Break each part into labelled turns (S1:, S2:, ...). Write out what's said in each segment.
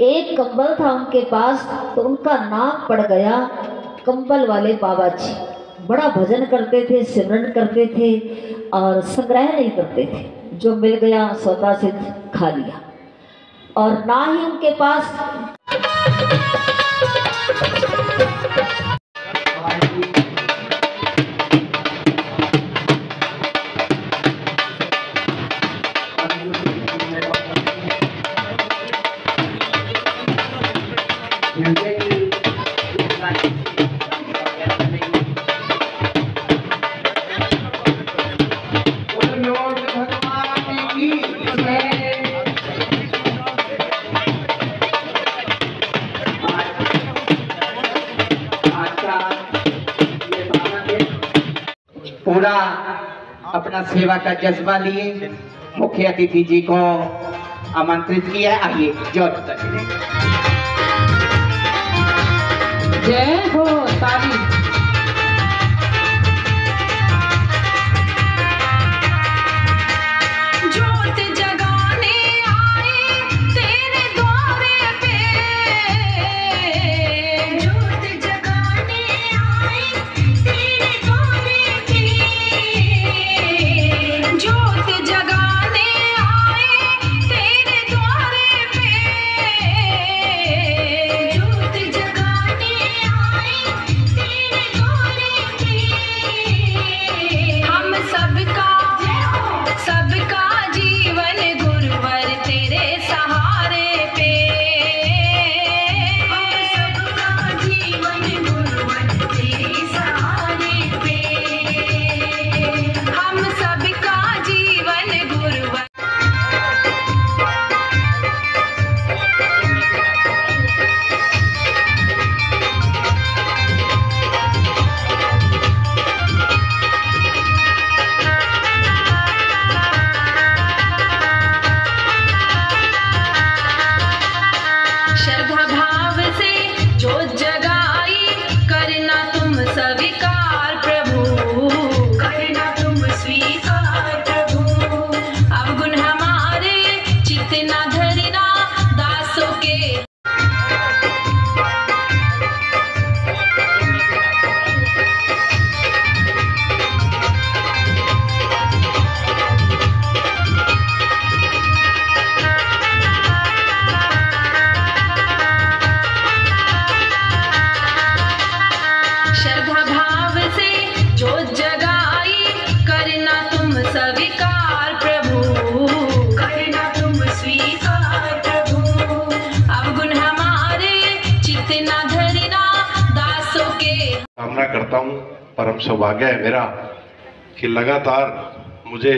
S1: एक कंबल था उनके पास, तो उनका नाम पड़ गया कंबल वाले बाबा जी। बड़ा भजन करते थे, सिमरन करते थे और संग्रह नहीं करते थे, जो मिल गया सौदा से खा लिया। और ना ही उनके पास
S2: पूरा अपना सेवा का जज्बा लिए मुख्य अतिथि जी को आमंत्रित किया है। आइए जोत तक
S3: जय हो ताली।
S4: कामना करता हूँ, परम सौभाग्य है मेरा कि लगातार मुझे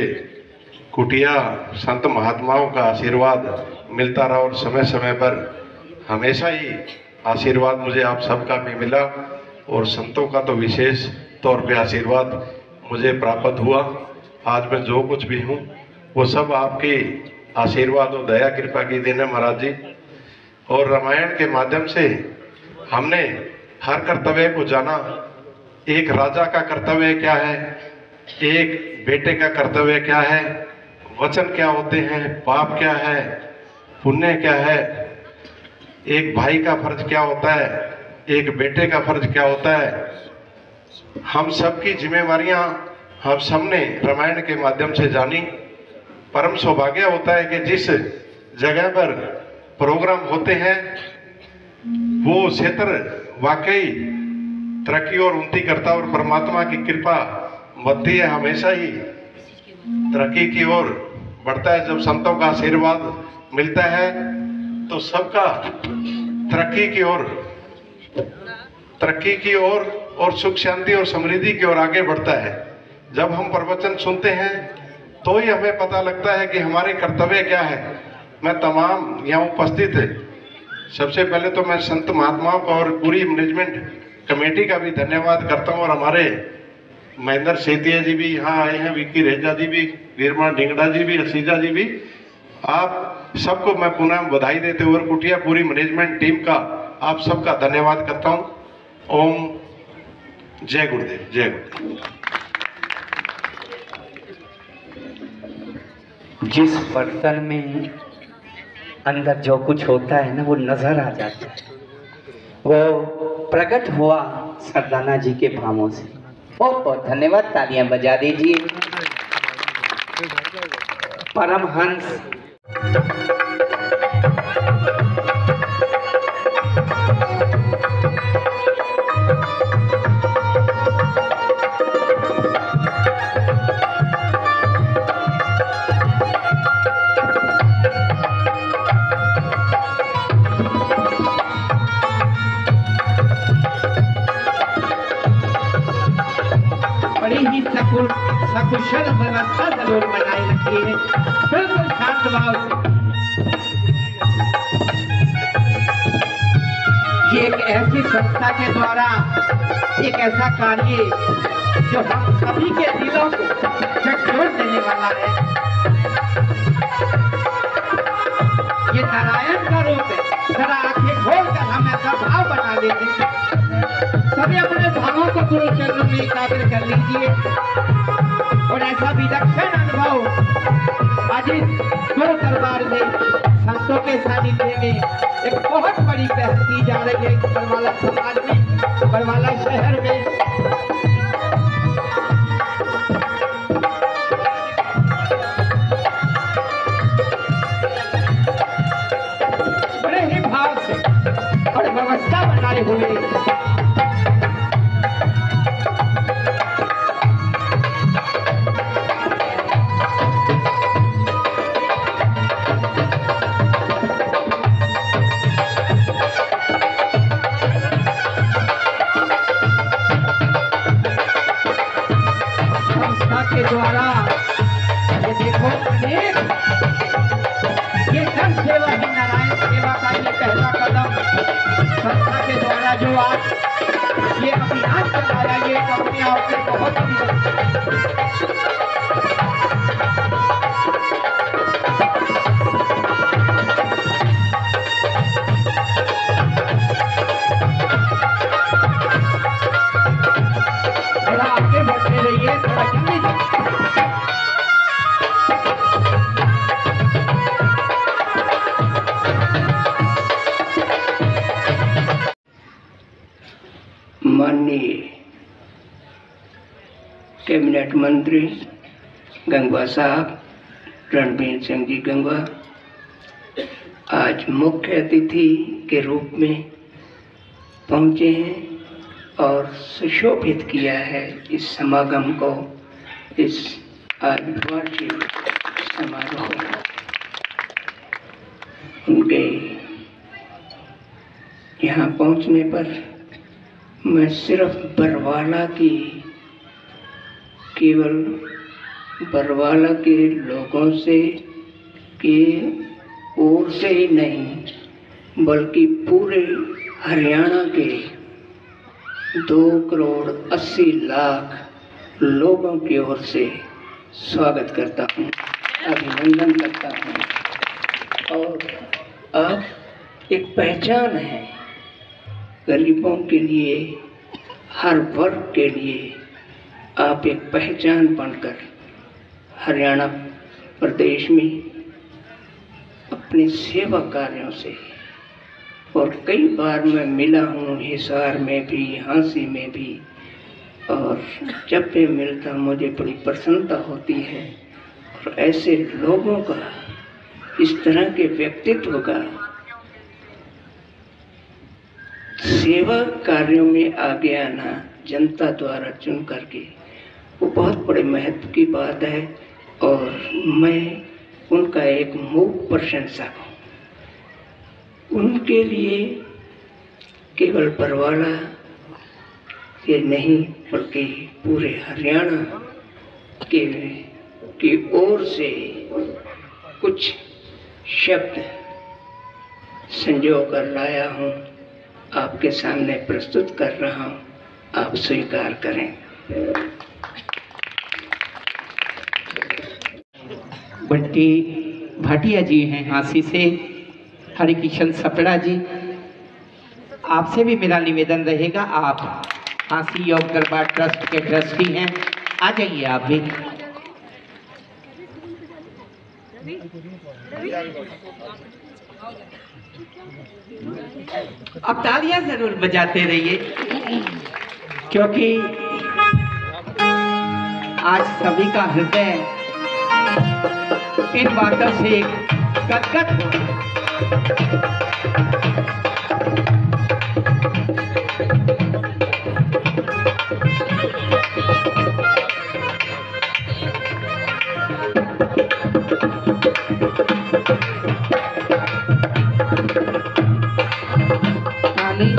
S4: कुटिया संत महात्माओं का आशीर्वाद मिलता रहा और समय समय पर हमेशा ही आशीर्वाद मुझे आप सबका भी मिला और संतों का तो विशेष तौर पे आशीर्वाद मुझे प्राप्त हुआ। आज मैं जो कुछ भी हूँ वो सब आपके आशीर्वाद और दया कृपा की देन है महाराज जी। और रामायण के माध्यम से हमने हर कर्तव्य को जाना। एक राजा का कर्तव्य क्या है, एक बेटे का कर्तव्य क्या है, वचन क्या होते हैं, पाप क्या है, पुण्य क्या है, एक भाई का फर्ज क्या होता है, एक बेटे का फर्ज क्या होता है। हम सबकी जिम्मेवारियां हम सबने रामायण के माध्यम से जानी। परम सौभाग्य होता है कि जिस जगह पर प्रोग्राम होते हैं वो क्षेत्र वाकई तरक्की और उन्नति करता और परमात्मा की कृपा बढ़ती है, हमेशा ही तरक्की की ओर बढ़ता है। जब संतों का आशीर्वाद मिलता है तो सबका तरक्की की ओर और सुख शांति और समृद्धि की ओर आगे बढ़ता है। जब हम प्रवचन सुनते हैं तो ही हमें पता लगता है कि हमारे कर्तव्य क्या है। मैं तमाम यहाँ उपस्थित है, सबसे पहले तो मैं संत महात्माओं का और पूरी मैनेजमेंट कमेटी का भी धन्यवाद करता हूँ। और हमारे महेंद्र सेतिया जी भी यहाँ आए हैं, विक्की रेजा जी भी, वीरमान ढिंगड़ा जी भी, असीजा जी भी, आप सबको मैं पुनः बधाई देते हुए कुटिया पूरी मैनेजमेंट टीम का आप सबका धन्यवाद करता हूँ। ओम जय गुरुदेव, जय गुरुदेव।
S2: जिस बर्तन में अंदर जो कुछ होता है ना वो नजर आ जाता है। वो प्रकट हुआ सरदाना जी के भावों से। बहुत बहुत धन्यवाद, तालियां बजा दीजिए। परमहंस सकुशल व्यवस्था जरूर बनाए रखी है, बिल्कुल शांत भाव से। ये एक ऐसी संस्था के द्वारा एक ऐसा कार्य जो हम सभी के दिलों को झकझोर देने वाला है। ये नारायण का रूप है। जरा आंखें खोलकर हम ऐसा भाव बना लेते हैं। सभी अपने भावों को गुरु चरणों में एकाग्र कर लीजिए और ऐसा विलक्षण अनुभव आज गुरु दरबार में संतों के सानिध्य में एक बहुत बड़ी पहल की जा रही है बरवाला समाज में, बरवाला शहर में। बड़े ही भाव से और व्यवस्था बनाए हुए के द्वारा ये देखो अनेक ये जन सेवा ही नारायण सेवा का ये पहला कदम संस्था के द्वारा जो आज ये अभियान चलाया, ये अपने आप में बहुत थोड़ा आगे बढ़ते रहिए, थोड़ा जल्दी
S5: माननीय कैबिनेट मंत्री गंगवा साहब रणबीर सिंह जी गंगवा आज मुख्य अतिथि के रूप में पहुंचे हैं और सुशोभित किया है इस समागम को, इस आज वार्षिक समारोह को। उनके यहाँ पहुंचने पर मैं सिर्फ बरवाला की, केवल बरवाला के लोगों से के ओर से ही नहीं बल्कि पूरे हरियाणा के 2,80,00,000 लोगों की ओर से स्वागत करता हूँ, अभिनंदन करता हूँ। और अब एक पहचान है गरीबों के लिए, हर वर्ग के लिए आप एक पहचान बनकर हरियाणा प्रदेश में अपने सेवा कार्यों से, और कई बार मैं मिला हूँ हिसार में भी, हाँसी में भी, और जब भी मिलता मुझे बड़ी प्रसन्नता होती है। और ऐसे लोगों का, इस तरह के व्यक्तित्व का सेवा कार्यों में आगे आना जनता द्वारा चुन करके, वो बहुत बड़े महत्व की बात है। और मैं उनका एक मूक प्रशंसक हूँ। उनके लिए केवल बरवाला के नहीं बल्कि पूरे हरियाणा की ओर से कुछ शब्द संजो कर लाया हूँ, आपके सामने प्रस्तुत कर रहा हूँ, आप स्वीकार करें।
S2: बंटी भाटिया जी हैं हाँसी से, हरिकिशन सपड़ा जी, आपसे भी मेरा निवेदन रहेगा, आप हाँसी योग दरबार ट्रस्ट के ट्रस्टी हैं, आ जाइए आप भी।
S5: अब तालियां जरूर बजाते रहिए, क्योंकि आज सभी का हृदय इन बातों से गदगद हो।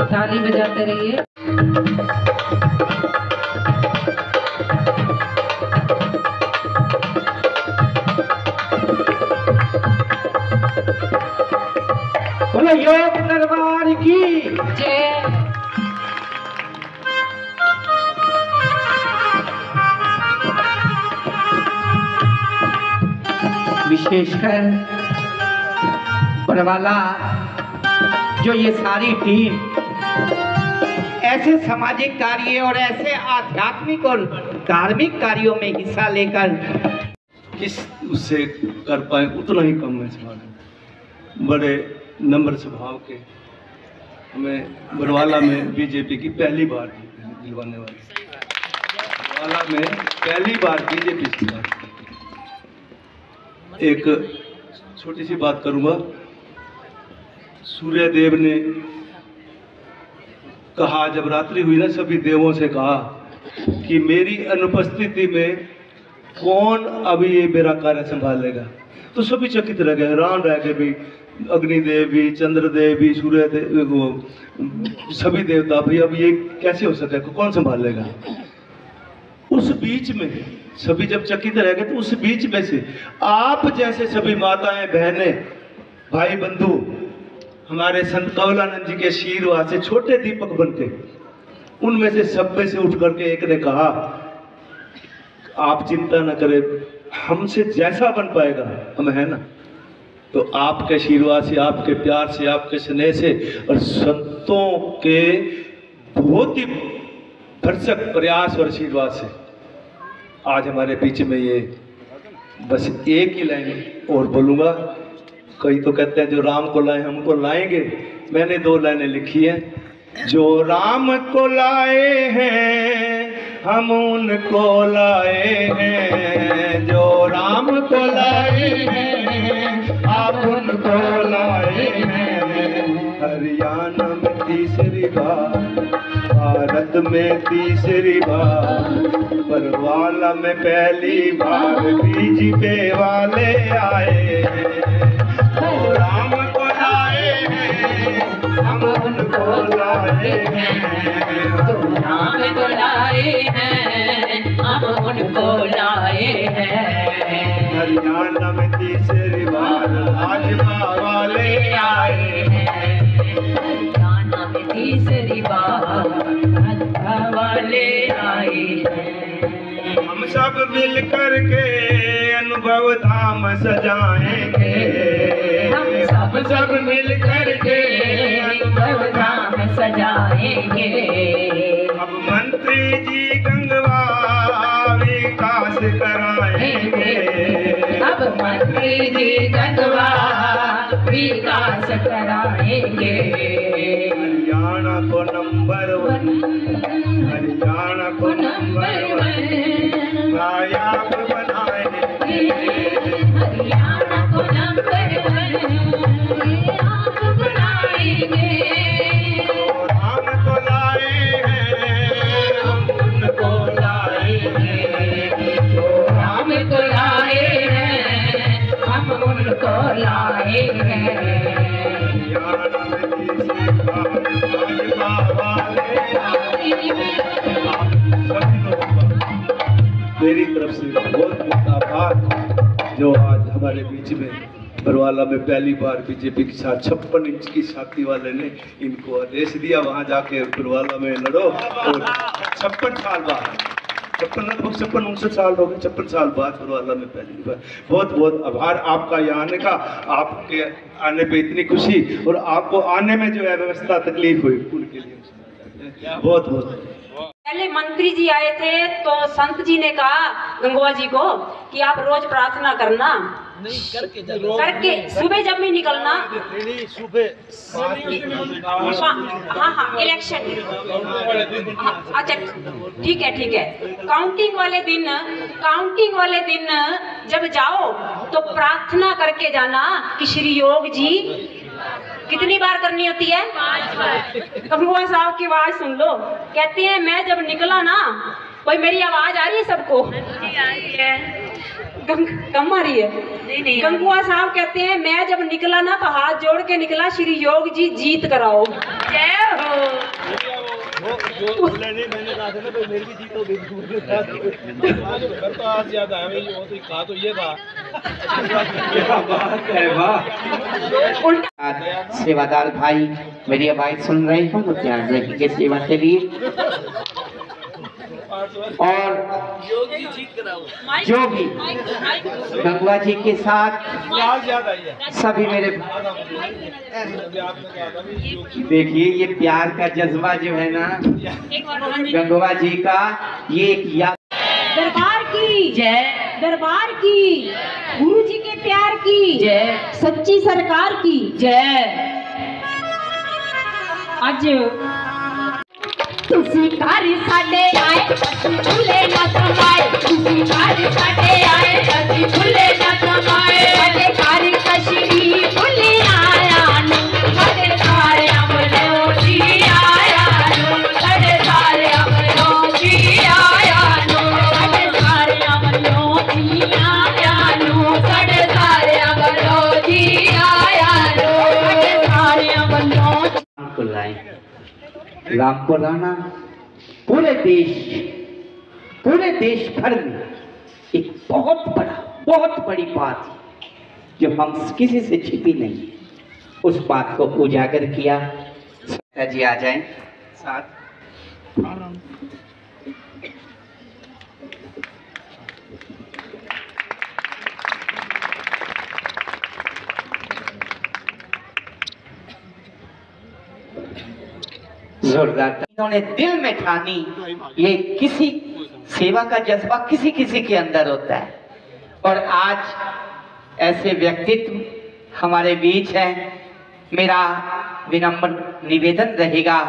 S3: ताली बजाते रहिए।
S5: बोलो योग दरबार की
S3: जय।
S5: विशेषकर बरवाला जो ये सारी टीम ऐसे सामाजिक कार्य और ऐसे आध्यात्मिक और धार्मिक कार्यों में हिस्सा लेकर
S6: किस उससे कर पाए उतना ही कम है सवाल। बड़े नम्र स्वभाव के, हमें बरवाला में बीजेपी की पहली बार दिलवाने वाले, बरवाला में पहली बार बीजेपी की। एक छोटी सी बात करूँगा। सूर्य देव ने कहा, जब रात्रि हुई ना, सभी देवों से कहा कि मेरी अनुपस्थिति में कौन अभी ये मेरा कार्य संभालेगा। तो सभी चकित रह गए, हैरान रह गए भी, अग्निदेव भी, चंद्रदेव भी, सूर्य देव, सभी देवता भी, अब ये कैसे हो सकेगा, कौन संभालेगा। उस बीच में सभी जब चकित रह गए, तो उस बीच में से आप जैसे सभी माताएं, बहनें, भाई बंधु, हमारे संत कवलानंद जी के आशीर्वाद से छोटे दीपक बनके, उनमें से सब में से उठ करके एक ने कहा, आप चिंता न करें, हमसे जैसा बन पाएगा हम है ना। तो आपके आशीर्वाद से, आपके प्यार से, आपके स्नेह से और संतों के बहुत ही भरसक प्रयास और आशीर्वाद से आज हमारे बीच में ये, बस एक ही लाइन और बोलूँगा। कई तो कहते हैं जो राम को लाए हमको लाएंगे, मैंने 2 लाइनें लिखी हैं। जो राम को लाए हैं हम उनको लाए हैं, जो राम को लाए हैं आप उनको लाए हैं। हरियाणा में तीसरी बार, भारत में तीसरी बार, बरवाला में पहली बार बीजेपी वाले आए हैं। राम को लाए हैं हम उनको लाए हैं,
S3: राम को लाए हैं हम उनको लाए हैं।
S6: हरियाणा में तीसरी बार भाजपा वाले आए हैं।
S3: हरियाणा में तीसरी बार भाजपा वाले आए हैं।
S6: हम सब मिल कर के अनुभव धाम सजाएंगे, हम सब मिल कर के
S3: अनुभव धाम सजाएंगे।
S6: अब मंत्री जी गंगवा विकास कराएंगे,
S3: अब मंत्री जी गंगवा विकास कराएंगे।
S6: हरियाणा को नंबर 1, हरियाणा को नंबर 1 नायाब बनाएंगे।
S3: हरियाणा को नंबर 1 आप बनाएंगे।
S6: राम को लाए हैं हम उनको लाए हैं,
S3: राम को लाए हैं हम उनको लाए हैं।
S6: हरियाणा में तीसरी बार भाजपा वाले आए हैं। आप सभी लोगों का मेरी तरफ से बहुत बहुत आभार, जो आज हमारे बीच में बरवाला में पहली बार बीजेपी के साथ 56 इंच की छाती वाले ने इनको आदेश दिया, वहाँ जाके बरवाला में लड़ो। और 56 साल बाद, 56 साल हो गए, 56 साल बाद बरवाला में पहली बार। बहुत बहुत आभार आपका यहाँ आने का, आपके आने पे इतनी खुशी, और आपको आने में जो है व्यवस्था तकलीफ हुई उनके लिए बहुत बहुत।
S7: पहले मंत्री जी आए थे तो संत जी ने कहा गंगवा जी को कि आप रोज प्रार्थना करना करके सुबह जब भी निकलना, हाँ हाँ इलेक्शन, अच्छा ठीक है। काउंटिंग वाले दिन जब जाओ तो प्रार्थना करके जाना कि श्री योग जी, कितनी बार करनी होती है? 5 बार। कमरुआ साहब की आवाज सुन लो, कहते हैं मैं जब निकला ना, भाई मेरी आवाज आ रही है सबको? कम आ रही है? नहीं। गंगुआ साहब कहते हैं मैं जब निकला ना तो हाथ जोड़ के निकला, श्री योग जी जीत कराओ। जय हो।
S6: मैंने कहा था ना भाई मेरी भी जीत हो गई, तो आज याद आया वो तो कहा तो ये था।
S2: सेवादार भाई मेरी आवाज सुन रहे हो तो ध्यान रखिए सेवा के लिए। और जो भी गंगवा जी के साथ सभी मेरे, देखिए ये प्यार का जज्बा जो है ना गंगवा जी का, ये एक याद।
S7: दरबार की जय, दरबार की, गुरु जी के प्यार की जय, सच्ची सरकार की जय। आज तुसी घर साडे आए असी भूले ना समाए, तुसी घर साडे आए असी भूले ना समाए, साडे घर कश्मीर भूले आया नु, साडे सारे अमलो जी आया नु, साडे सारे अमलो जी आया नु, साडे सारे अमलो जी आया नु, साडे सारे अमलो जी आया नु, साडे सारे अमलो
S2: को लाए रामपुर राणा। पूरे देश भर में एक बहुत बड़ी बात है जो हम किसी से छिपी नहीं है, उस बात को उजागर किया। जी आ जाएं साथ। जोरदार इन्होंने दिल में ठानी, ये किसी सेवा का जज्बा किसी के अंदर होता है, और आज ऐसे व्यक्तित्व हमारे बीच हैं। मेरा विनम्र निवेदन रहेगा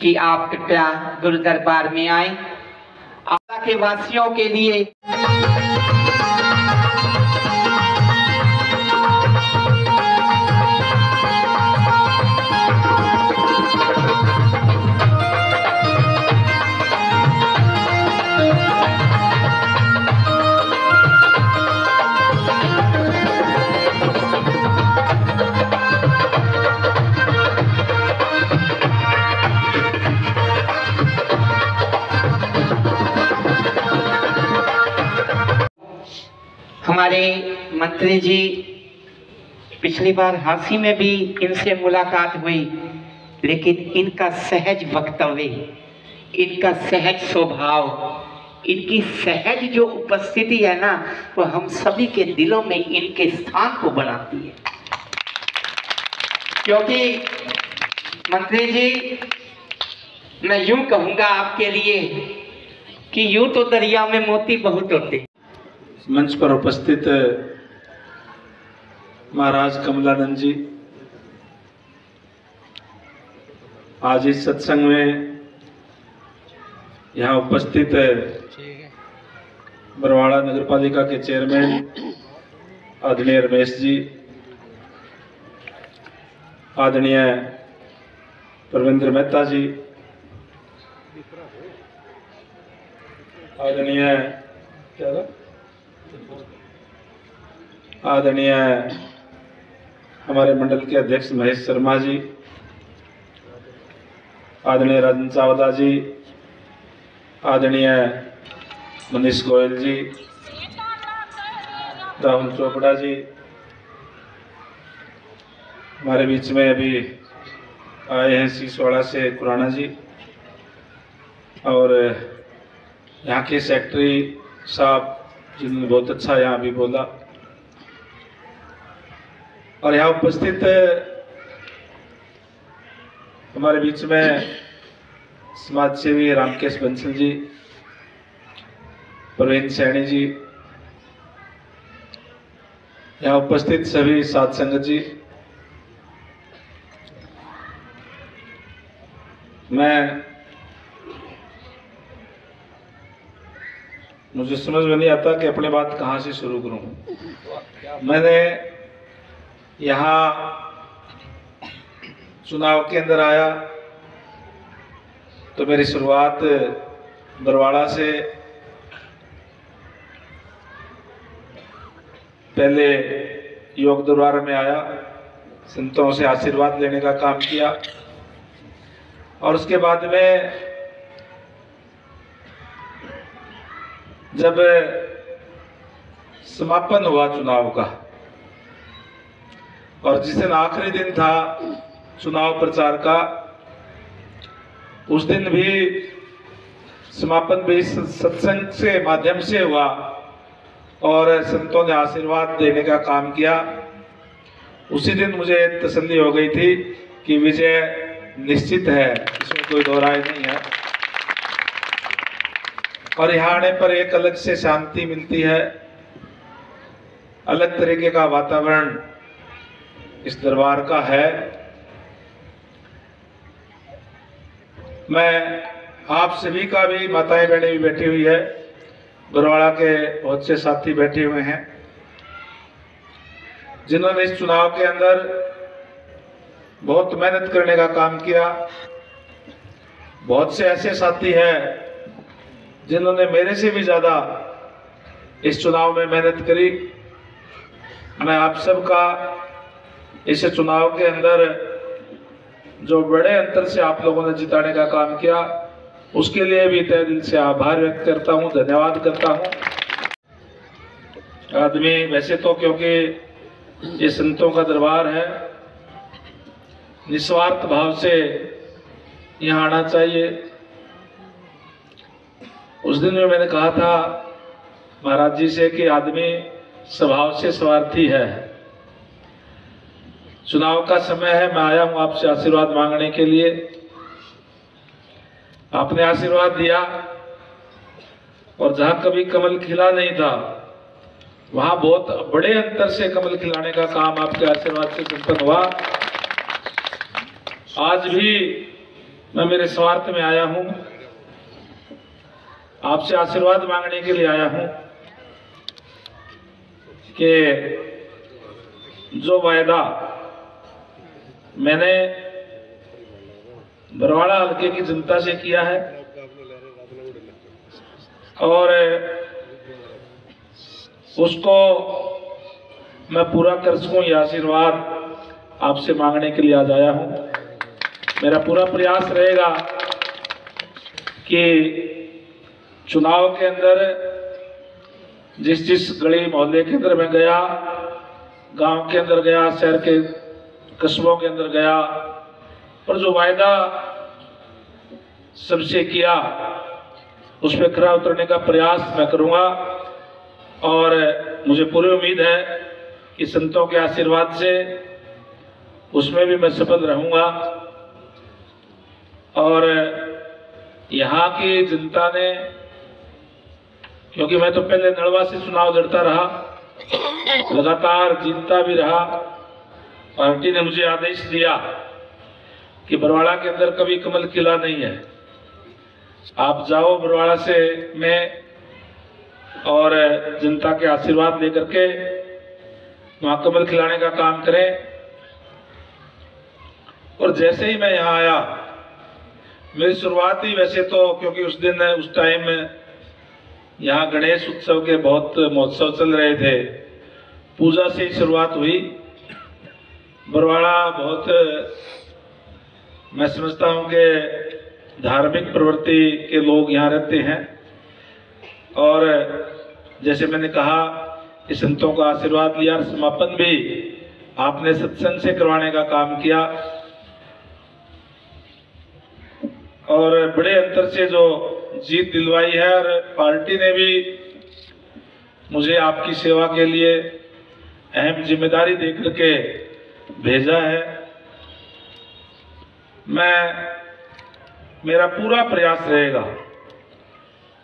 S2: कि आप कृपया गुरु दरबार में आए। आला के वासियों के लिए हमारे मंत्री जी, पिछली बार हांसी में भी इनसे मुलाकात हुई, लेकिन इनका सहज वक्तव्य, इनका सहज स्वभाव, इनकी सहज जो उपस्थिति है ना, वो हम सभी के दिलों में इनके स्थान को बनाती है। क्योंकि मंत्री जी, मैं यूं कहूंगा आपके लिए कि यूं तो दरिया में मोती बहुत होते हैं।
S6: मंच पर उपस्थित महाराज कमलानंद जी, आज इस सत्संग में यहाँ उपस्थित बरवाड़ा नगर पालिका के चेयरमैन आदरणीय रमेश जी, आदरणीय परविंद्र मेहता जी, आदरणीय हमारे मंडल के अध्यक्ष महेश शर्मा जी, आदरणीय राजन चावला जी, आदरणीय मनीष गोयल जी, राहुल चोपड़ा जी, हमारे बीच में अभी आए हैं सीसवाड़ा से खुराना जी, और यहाँ के सेक्रेटरी साहब जिन्होंने बहुत अच्छा यहाँ भी बोला, और यहाँ उपस्थित हमारे बीच में समाज सेवी रामकेश बंसल जी, प्रवीण सैनी जी, यहाँ उपस्थित सभी साध संगत जी, मुझे समझ में नहीं आता कि अपनी बात कहाँ से शुरू करूं। मैंने यहाँ चुनाव के अंदर आया तो मेरी शुरुआत बरवाड़ा से, पहले योग दरबार में आया, संतों से आशीर्वाद लेने का काम किया और उसके बाद में जब समापन हुआ चुनाव का और जिस दिन आखिरी दिन था चुनाव प्रचार का, उस दिन भी समापन भी सत्संग से माध्यम से हुआ और संतों ने आशीर्वाद देने का काम किया। उसी दिन मुझे तसल्ली हो गई थी कि विजय निश्चित है, इसमें कोई दो राय नहीं है। और यहाँ आने पर एक अलग से शांति मिलती है, अलग तरीके का वातावरण इस दरबार का है। मैं आप सभी का भी, माताएं बहनें भी बैठी हुई है, बरवाड़ा के बहुत से साथी बैठे हुए हैं जिन्होंने इस चुनाव के अंदर बहुत मेहनत करने का काम किया। बहुत से ऐसे साथी हैं जिन्होंने मेरे से भी ज्यादा इस चुनाव में मेहनत करी। मैं आप सबका इस चुनाव के अंदर जो बड़े अंतर से आप लोगों ने जिताने का काम किया, उसके लिए भी तहे दिल से आभार व्यक्त करता हूं, धन्यवाद करता हूं। आदमी वैसे तो, क्योंकि ये संतों का दरबार है, निस्वार्थ भाव से यहाँ आना चाहिए। उस दिन में मैंने कहा था महाराज जी से कि आदमी स्वभाव से स्वार्थी है। चुनाव का समय है, मैं आया हूं आपसे आशीर्वाद मांगने के लिए। आपने आशीर्वाद दिया और जहां कभी कमल खिला नहीं था, वहां बहुत बड़े अंतर से कमल खिलाने का काम आपके आशीर्वाद से संपन्न हुआ। आज भी मैं मेरे स्वार्थ में आया हूं, आपसे आशीर्वाद मांगने के लिए आया हूं कि जो वायदा मैंने बरवाड़ा हल्के की जनता से किया है और उसको मैं पूरा कर सकूं, यह आशीर्वाद आपसे मांगने के लिए आज आया हूं। मेरा पूरा प्रयास रहेगा कि चुनाव के अंदर जिस गली मोहल्ले के अंदर मैं गया, गांव के अंदर गया, शहर के कस्बों के अंदर गया, और जो वायदा सबसे किया उस पर खरा उतरने का प्रयास मैं करूंगा। और मुझे पूरी उम्मीद है कि संतों के आशीर्वाद से उसमें भी मैं सफल रहूंगा। और यहाँ की जनता ने, क्योंकि मैं तो पहले नड़वा से चुनाव लड़ता रहा, लगातार जीतता भी रहा, पार्टी ने मुझे आदेश दिया कि बरवाड़ा के अंदर कभी कमल खिला नहीं है, आप जाओ बरवाड़ा से में और जनता के आशीर्वाद लेकर के वहां कमल खिलाने का काम करें। और जैसे ही मैं यहाँ आया, मेरी शुरुआत ही वैसे तो, क्योंकि उस टाइम यहाँ गणेश उत्सव के बहुत महोत्सव चल रहे थे, पूजा से ही शुरुआत हुई। बरवाड़ा बहुत, मैं समझता हूँ कि धार्मिक प्रवृत्ति के लोग यहाँ रहते हैं। और जैसे मैंने कहा कि संतों का आशीर्वाद लिया, समापन भी आपने सत्संग से करवाने का काम किया और बड़े अंतर से जो जीत दिलवाई है। और पार्टी ने भी मुझे आपकी सेवा के लिए अहम जिम्मेदारी देकर के भेजा है। मेरा पूरा प्रयास रहेगा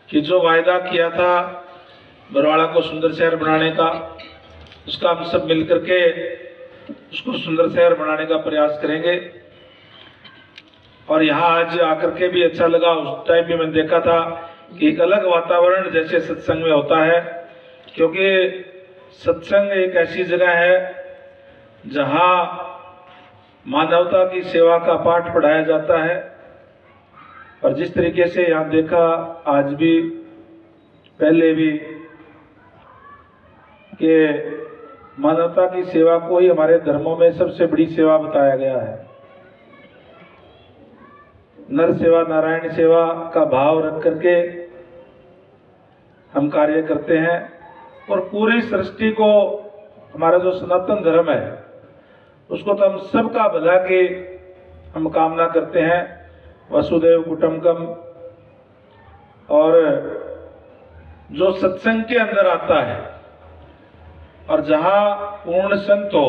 S6: कि जो वायदा किया था बरवाड़ा को सुंदर शहर बनाने का, उसका हम सब मिलकर के उसको सुंदर शहर बनाने का प्रयास करेंगे। और यहाँ आज आकर के भी अच्छा लगा। उस टाइम भी मैंने देखा था कि एक अलग वातावरण जैसे सत्संग में होता है, क्योंकि सत्संग एक ऐसी जगह है जहाँ मानवता की सेवा का पाठ पढ़ाया जाता है। और जिस तरीके से यहाँ देखा आज भी पहले भी कि मानवता की सेवा को ही हमारे धर्मों में सबसे बड़ी सेवा बताया गया है। नर सेवा नारायण सेवा का भाव रख करके हम कार्य करते हैं और पूरी सृष्टि को, हमारा जो सनातन धर्म है उसको तो हम सबका भला की हम कामना करते हैं, वसुदेव कुटुंबकम। और जो सत्संग के अंदर आता है और जहां पूर्ण संत हो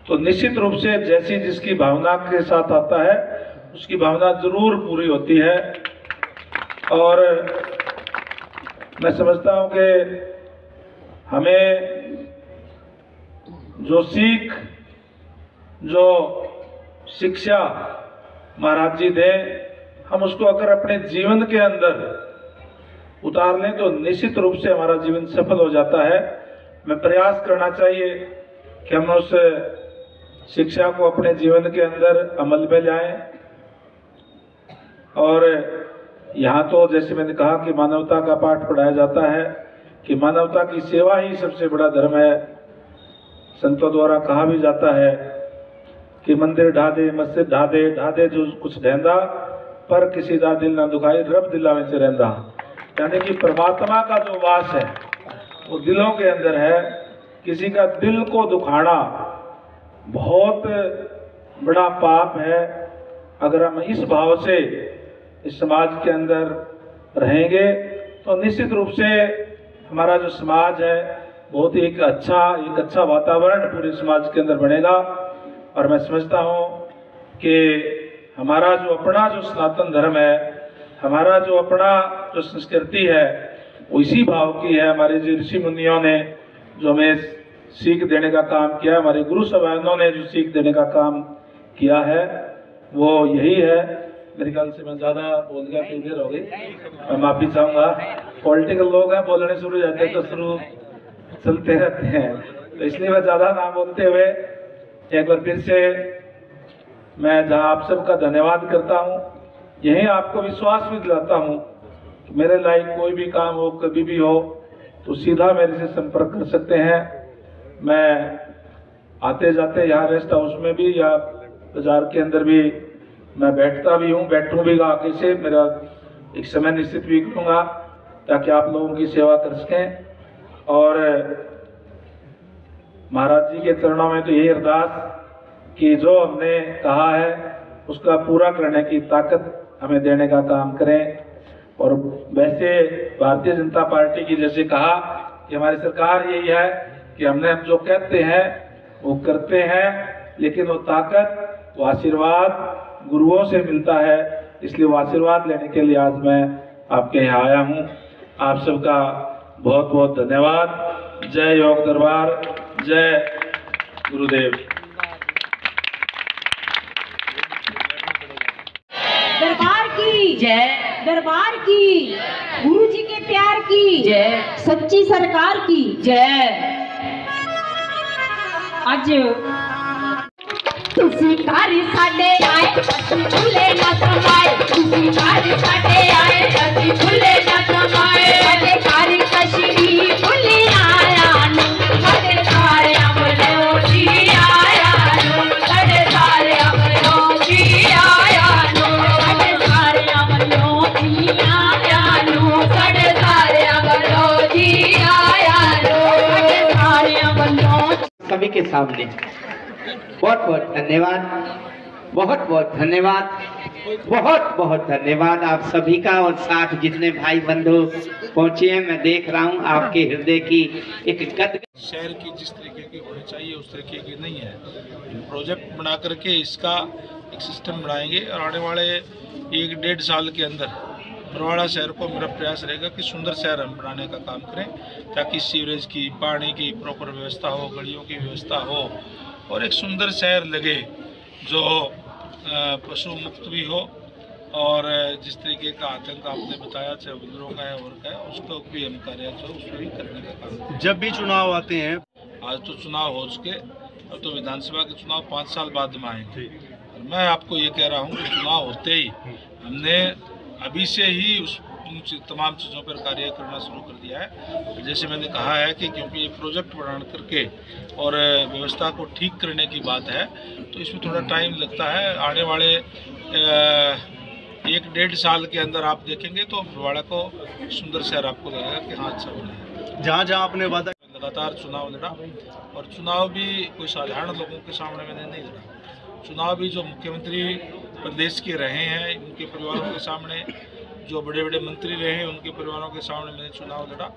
S6: तो निश्चित रूप से जैसी जिसकी भावना के साथ आता है उसकी भावना जरूर पूरी होती है। और मैं समझता हूं कि हमें जो सीख, जो शिक्षा महाराज जी दें, हम उसको अगर अपने जीवन के अंदर उतार लें तो निश्चित रूप से हमारा जीवन सफल हो जाता है। मैं प्रयास करना चाहिए कि हम उस शिक्षा को अपने जीवन के अंदर अमल में लाएं। और यहाँ तो जैसे मैंने कहा कि मानवता का पाठ पढ़ाया जाता है कि मानवता की सेवा ही सबसे बड़ा धर्म है। संतों द्वारा कहा भी जाता है कि मंदिर ढा दे, मस्जिद ढा दे जो कुछ ढेंदा, पर किसी दा दिल ना दुखाई, रब दिला में से रहंदा। यानी कि परमात्मा का जो वास है वो दिलों के अंदर है। किसी का दिल को दुखाना बहुत बड़ा पाप है। अगर हम इस भाव से इस समाज के अंदर रहेंगे तो निश्चित रूप से हमारा जो समाज है बहुत ही एक अच्छा वातावरण पूरे समाज के अंदर बनेगा। और मैं समझता हूँ कि हमारा जो अपना जो सनातन धर्म है, हमारा जो अपना जो संस्कृति है वो इसी भाव की है। हमारे जो ऋषि मुनियों ने जो हमें सीख देने का काम किया, हमारे गुरु साहिबानों ने जो सीख देने का काम किया है वो यही है। मेरे ख्याल से मैं ज़्यादा बोल गया, कई देर हो गई, मैं माफ़ी चाहूँगा। पॉलिटिकल लोग हैं, बोलने शुरू हो जाते हैं तो शुरू चलते रहते हैं, तो इसलिए मैं ज़्यादा ना बोलते हुए एक बार फिर से मैं जहाँ आप सबका धन्यवाद करता हूँ, यही आपको विश्वास भी दिलाता हूँ कि मेरे लायक कोई भी काम हो, कभी भी हो, तो सीधा मेरे से संपर्क कर सकते हैं। मैं आते जाते यहाँ रेस्ट हाउस में भी या बाजार के अंदर भी मैं बैठता भी हूँ, बैठूँ भी आगे से। मेरा एक समय निश्चित भी करूँगा ताकि आप लोगों की सेवा कर सकें। और महाराज जी के चरणों में तो यही अरदास कि जो हमने कहा है उसका पूरा करने की ताकत हमें देने का काम करें। और वैसे भारतीय जनता पार्टी की जैसे कहा कि हमारी सरकार यही है कि हमने जो कहते हैं वो करते हैं, लेकिन वो ताकत, वो आशीर्वाद गुरुओं से मिलता है। इसलिए वो आशीर्वाद लेने के लिए आज मैं आपके यहाँ आया हूँ। आप सबका बहुत बहुत धन्यवाद। जय योग दरबार, जय गुरुदेव।
S7: दरबार की
S3: जय,
S7: दरबार की, गुरु जी के प्यार की
S3: जय,
S7: सच्ची सरकार की
S3: जय।
S7: आज तुसी घर साडे आए असी भूले ना समाए, तुसी घर साडे आए असी भूले ना समाए। साडे घर कश्मीर भूले आया नु, साडे सारे अमलो जी आया नु, साडे सारे अमलो जी आया नु, साडे सारे अमलो जी आया नु, साडे सारे अमलो जी आया नु, साडे सारे अमलो।
S2: सभी के सामने बहुत बहुत धन्यवाद, बहुत बहुत धन्यवाद, बहुत बहुत धन्यवाद आप सभी का। और साथ जितने भाई बंधु पहुंचे हैं, मैं देख रहा हूं आपके हृदय की एक गद।
S8: शहर की जिस तरीके की होनी चाहिए उस तरीके की नहीं है। प्रोजेक्ट बना करके इसका एक सिस्टम बनाएंगे और आने वाले 1-1.5 साल के अंदर बरवाड़ा शहर को मेरा प्रयास रहेगा कि सुंदर शहर हम बनाने का काम करें, ताकि सीवरेज की, पानी की प्रॉपर व्यवस्था हो, गलियों की व्यवस्था हो और एक सुंदर शहर लगे जो पशु मुक्त भी हो। और जिस तरीके का आतंक आपने बताया, चाहे बुजुर्गों का है और का है, उसको भी हम कार्य जो उसको भी करने का काम।
S6: जब भी चुनाव आते हैं,
S8: आज तो चुनाव हो चुके, अब तो विधानसभा के चुनाव 5 साल बाद में आएंगे। और मैं आपको ये कह रहा हूँ कि चुनाव होते ही हमने अभी से ही उस तमाम चीज़ों पर कार्य करना शुरू कर दिया है। जैसे मैंने कहा है कि क्योंकि ये प्रोजेक्ट बना करके और व्यवस्था को ठीक करने की बात है, तो इसमें थोड़ा टाइम लगता है। आने वाले 1-1.5 साल के अंदर आप देखेंगे तो बरवाड़ा को सुंदर शहर आपको लगेगा कि हाँ अच्छा बना है।
S6: जहाँ जहाँ आपने वादा,
S8: लगातार चुनाव लड़ा और चुनाव भी कोई साधारण लोगों के सामने मैंने नहीं लड़ा। चुनाव भी जो मुख्यमंत्री प्रदेश के रहे हैं उनके परिवारों के सामने, जो बड़े बड़े मंत्री रहे हैं उनके परिवारों के सामने मैंने चुनाव लड़ा।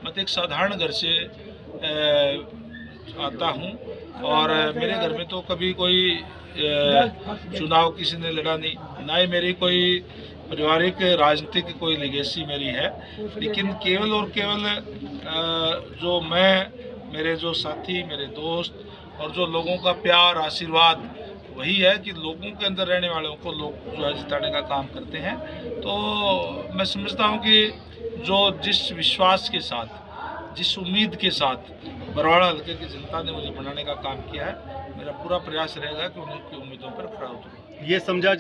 S8: मैं तो एक साधारण घर से आता हूँ और मेरे घर में तो कभी कोई चुनाव किसी ने लड़ा नहीं, ना ही मेरी कोई पारिवारिक राजनीतिक कोई लेगेसी मेरी है। लेकिन केवल और केवल जो मैं, मेरे जो साथी, मेरे दोस्त और जो लोगों का प्यार, आशीर्वाद, वही है कि लोगों के अंदर रहने वालों को लोग जो है जिताने का काम करते हैं। तो मैं समझता हूँ कि जो जिस विश्वास के साथ, जिस उम्मीद के साथ बरवाड़ा हल्के की जनता ने मुझे बनाने का काम किया है, मेरा पूरा प्रयास रहेगा कि उनकी उम्मीदों पर खरा उतरूं।
S6: ये समझा